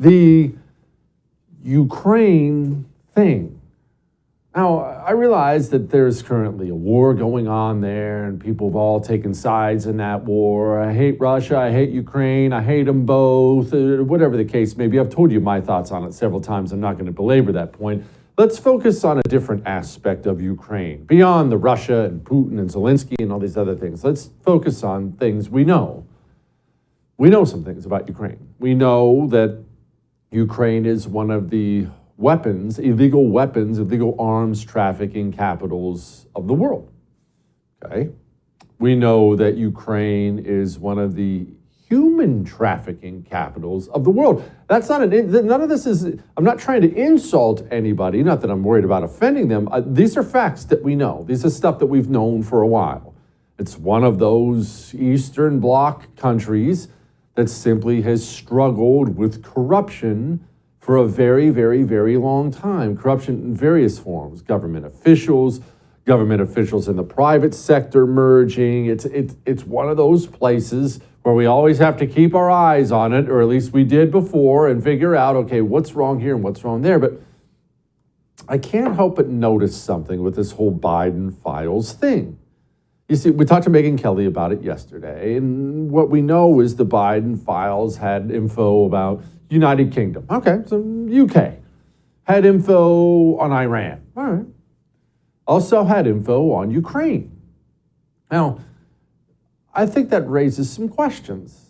the Ukraine thing. Now, I realize that there's currently a war going on there and people have all taken sides in that war. I hate Russia, I hate Ukraine, I hate them both, whatever the case may be. I've told you my thoughts on it several times. I'm not going to belabor that point. Let's focus on a different aspect of Ukraine, beyond the Russia and Putin and Zelensky and all these other things. Let's focus on things we know. We know some things about Ukraine. We know that Ukraine is one of the illegal arms trafficking capitals of the world. Okay? We know that Ukraine is one of the human trafficking capitals of the world. That's not none of this is, I'm not trying to insult anybody, not that I'm worried about offending them. These are facts that we know. These are stuff that we've known for a while. It's one of those Eastern Bloc countries that simply has struggled with corruption for a very, very, very long time. Corruption in various forms, government officials in the private sector merging. It's one of those places where we always have to keep our eyes on it, or at least we did before, and figure out, okay, what's wrong here and what's wrong there. But I can't help but notice something with this whole Biden files thing. You see, we talked to Megyn Kelly about it yesterday, and what we know is the Biden files had info about United Kingdom. Okay, so UK. Had info on Iran. All right. Also had info on Ukraine. Now, I think that raises some questions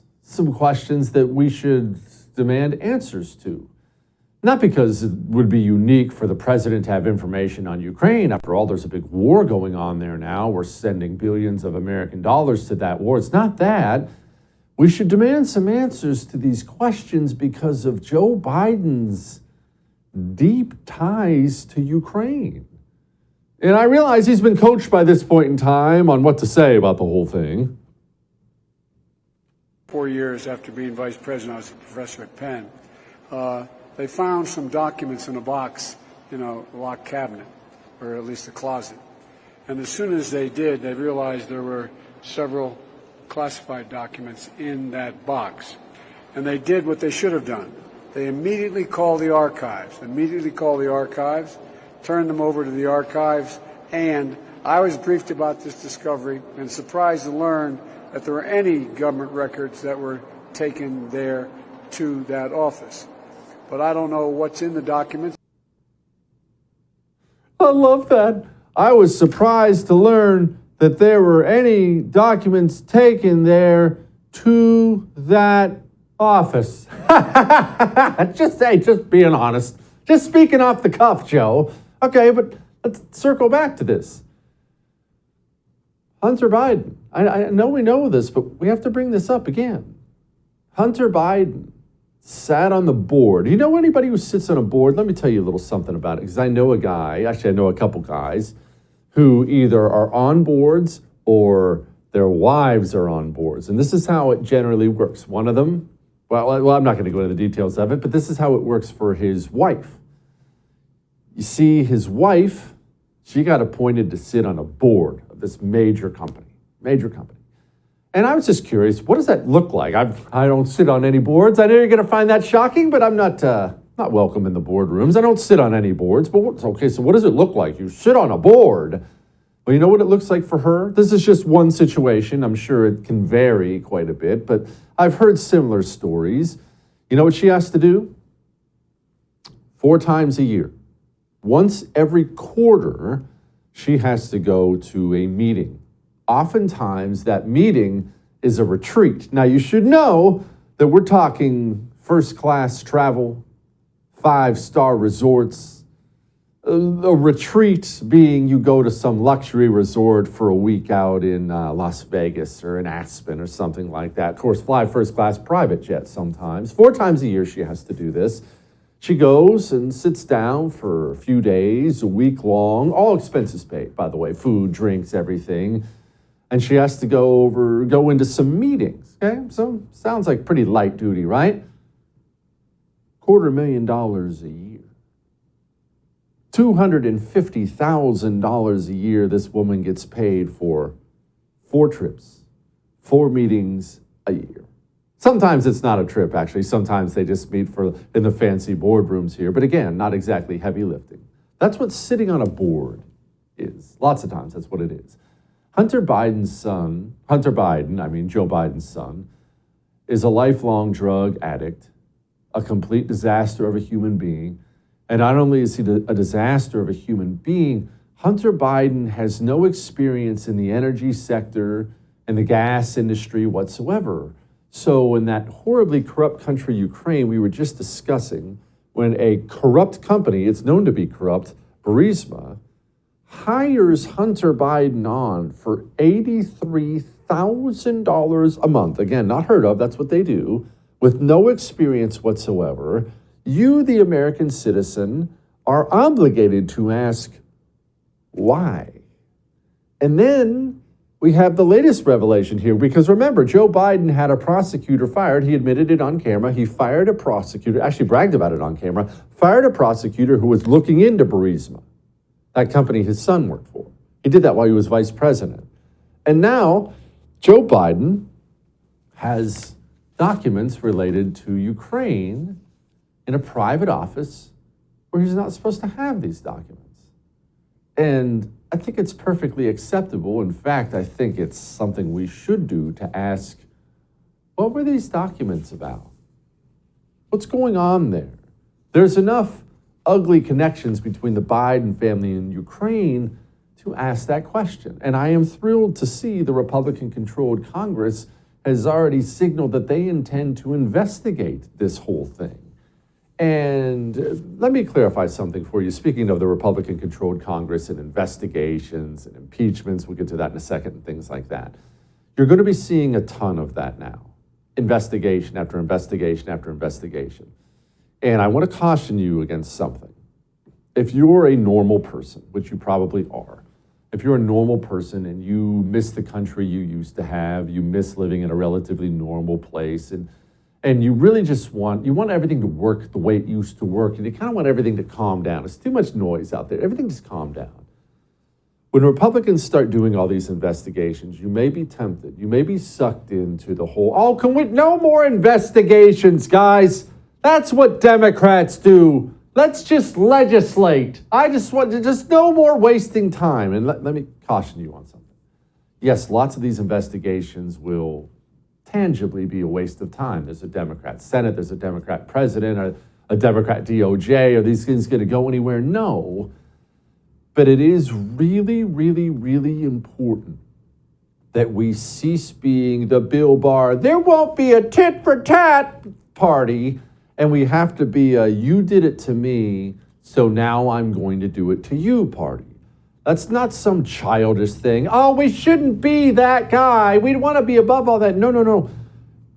that we should demand answers to. Not because it would be unique for the president to have information on Ukraine. After all, there's a big war going on there now. We're sending billions of American dollars to that war. It's not that. We should demand some answers to these questions because of Joe Biden's deep ties to Ukraine. And I realize he's been coached by this point in time on what to say about the whole thing. 4 years after being vice president, I was a professor at Penn. They found some documents in a box in a locked cabinet, or at least a closet. And as soon as they did, they realized there were several classified documents in that box. And they did what they should have done. They immediately called the archives, turned them over to the archives, and I was briefed about this discovery and surprised to learn that there were any government records that were taken there to that office. But I don't know what's in the documents. I love that. I was surprised to learn that there were any documents taken there to that office. just being honest. Just speaking off the cuff, Joe. Okay, but let's circle back to this. Hunter Biden. I know we know this, but we have to bring this up again. Hunter Biden sat on the board. You know anybody who sits on a board? Let me tell you a little something about it, because I know a guy, actually I know a couple guys, who either are on boards or their wives are on boards. And this is how it generally works. One of them, well, I'm not going to go into the details of it, but this is how it works for his wife. You see, his wife, she got appointed to sit on a board of this major company. And I was just curious, what does that look like? I don't sit on any boards. I know you're going to find that shocking, but I'm not welcome in the boardrooms. I don't sit on any boards. But okay, so what does it look like? You sit on a board. Well, you know what it looks like for her? This is just one situation. I'm sure it can vary quite a bit, but I've heard similar stories. You know what she has to do? 4 times a year. Once every quarter, she has to go to a meeting. Oftentimes, that meeting is a retreat. Now, you should know that we're talking first-class travel, 5-star resorts. A retreat being you go to some luxury resort for a week out in Las Vegas or in Aspen or something like that. Of course, fly first-class private jet sometimes. 4 times a year she has to do this. She goes and sits down for a few days, a week long, all expenses paid, by the way, food, drinks, everything. And she has to go into some meetings, okay? So sounds like pretty light duty, right? $250,000 a year. $250,000 a year this woman gets paid for 4 trips, 4 meetings a year. Sometimes it's not a trip, actually. Sometimes they just meet in the fancy boardrooms here. But again, not exactly heavy lifting. That's what sitting on a board is. Lots of times, that's what it is. Joe Biden's son, is a lifelong drug addict, a complete disaster of a human being. And not only is he a disaster of a human being, Hunter Biden has no experience in the energy sector and the gas industry whatsoever. So in that horribly corrupt country, Ukraine, we were just discussing, when a corrupt company, it's known to be corrupt, Burisma, hires Hunter Biden on for $83,000 a month. Again, not heard of, that's what they do, with no experience whatsoever. You, the American citizen, are obligated to ask, why? And then we have the latest revelation here, because remember, Joe Biden had a prosecutor fired. He admitted it on camera. He fired a prosecutor, actually bragged about it on camera, fired a prosecutor who was looking into Burisma, that company his son worked for. He did that while he was vice president. And now Joe Biden has documents related to Ukraine in a private office where he's not supposed to have these documents. And I think it's perfectly acceptable. In fact, I think it's something we should do to ask, what were these documents about? What's going on there? There's enough ugly connections between the Biden family and Ukraine to ask that question. And I am thrilled to see the Republican-controlled Congress has already signaled that they intend to investigate this whole thing. And let me clarify something for you. Speaking of the Republican-controlled Congress and investigations and impeachments, we'll get to that in a second and things like that. You're going to be seeing a ton of that now. Investigation after investigation after investigation. And I want to caution you against something. If you're a normal person, which you probably are, if you're a normal person and you miss the country you used to have, you miss living in a relatively normal place, and you really just want everything to work the way it used to work, and you kind of want everything to calm down. It's too much noise out there. Everything just calm down. When Republicans start doing all these investigations, you may be tempted. You may be sucked into the whole, no more investigations, guys. That's what Democrats do. Let's just legislate. I just want no more wasting time. And let me caution you on something. Yes, lots of these investigations will tangibly be a waste of time. There's a Democrat Senate, there's a Democrat president, a Democrat DOJ. Are these things going to go anywhere? No. But it is really, really, really important that we cease being the Bill Barr, there won't be a tit for tat party, and we have to be a you did it to me, so now I'm going to do it to you party. That's not some childish thing. Oh, we shouldn't be that guy. We want to be above all that. No.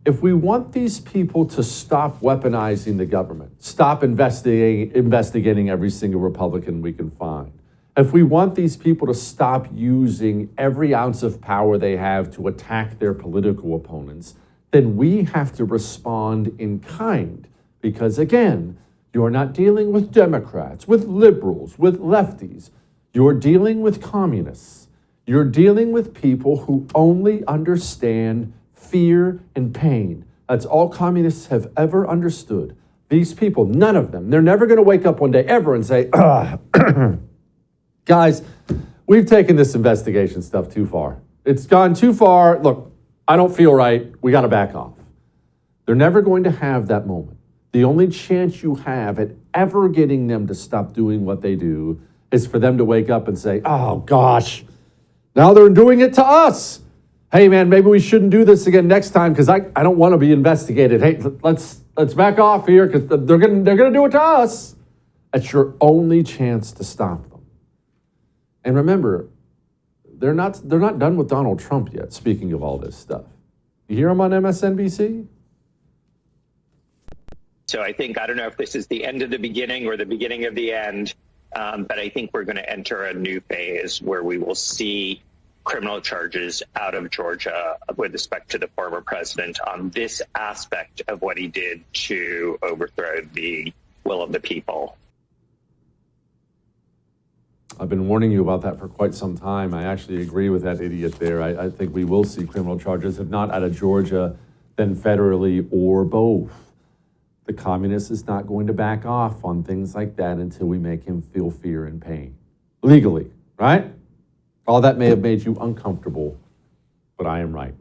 If we want these people to stop weaponizing the government, stop investigating every single Republican we can find, if we want these people to stop using every ounce of power they have to attack their political opponents, then we have to respond in kind. Because again, you're not dealing with Democrats, with liberals, with lefties. You're dealing with communists. You're dealing with people who only understand fear and pain. That's all communists have ever understood. These people, none of them, they're never going to wake up one day ever and say, guys, we've taken this investigation stuff too far. It's gone too far. Look, I don't feel right. We got to back off. They're never going to have that moment. The only chance you have at ever getting them to stop doing what they do is for them to wake up and say, oh gosh, now they're doing it to us. Hey man, maybe we shouldn't do this again next time because I don't want to be investigated. Hey, let's back off here because they're gonna do it to us. That's your only chance to stop them. And remember, they're not done with Donald Trump yet, speaking of all this stuff. You hear him on MSNBC? So I don't know if this is the end of the beginning or the beginning of the end, but I think we're going to enter a new phase where we will see criminal charges out of Georgia with respect to the former president on this aspect of what he did to overthrow the will of the people. I've been warning you about that for quite some time. I actually agree with that idiot there. I think we will see criminal charges, if not out of Georgia, than federally or both. The communist is not going to back off on things like that until we make him feel fear and pain. Legally, right? All that may have made you uncomfortable, but I am right.